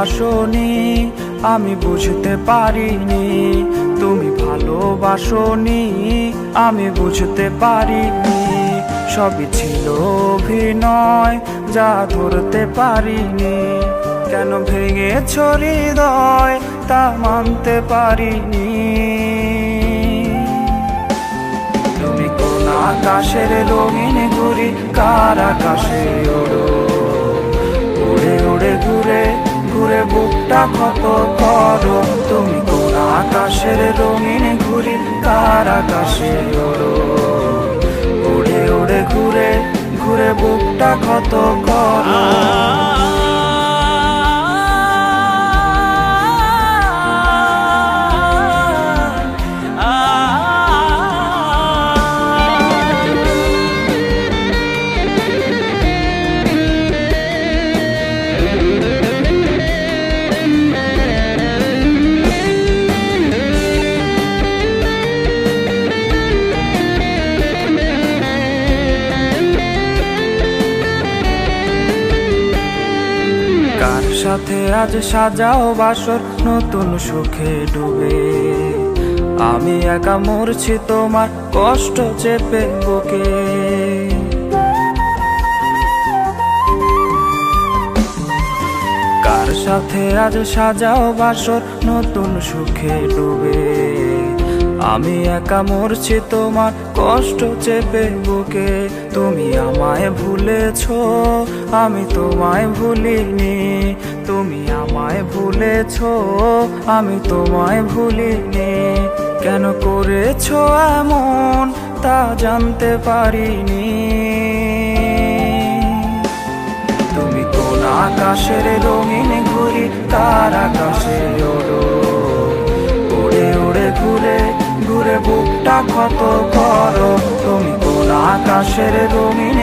ভালোবাসোনি আমি বুঝতে পারিনি, তুমি ভালোবাসোনি আমি বুঝতে পারিনি। সবই ছিল অভিনয় যা ধরতে পারিনি, কেন ভেঙেছ হৃদয় তা মানতে পারিনি। তুমি কোন আকাশের রঙিন ঘুড়ি, কার আকাশে ওড়ো, উড়ে উড়ে ঘুরে ঘুরে বুকটা ক্ষত করো। তুমি কোন আকাশের রঙিন ঘুড়ি, কার আকাশে ওড়ো, উড়ে উড়ে ঘুরে ঘুরে বুকটা ক্ষত করো। কার সাথে আজ সাজাও বাসর নতুন সুখে ডুবে, আমি একা মরছি তোমার কষ্ট চেপে বুকে। কার সাথে আজ সাজাও বাসর নতুন সুখে ডুবে, আমি একা মরছি তোমার কষ্ট চেপে বুকে। তুমি আমায় ভুলেছো আমি তোমায় ভুলিনি, তুমি আমায় ভুলেছো আমি তোমায় ভুলিনি। কেন করেছো এমন তা জানতে পারিনি। তুমি কোন আকাশের রঙিন ঘুড়ি, কার আকাশে ওড়ো, উড়ে উড়ে ঘুরে ঘুরে বুকটা ক্ষত করো। তুমি কোন আকাশের রঙিন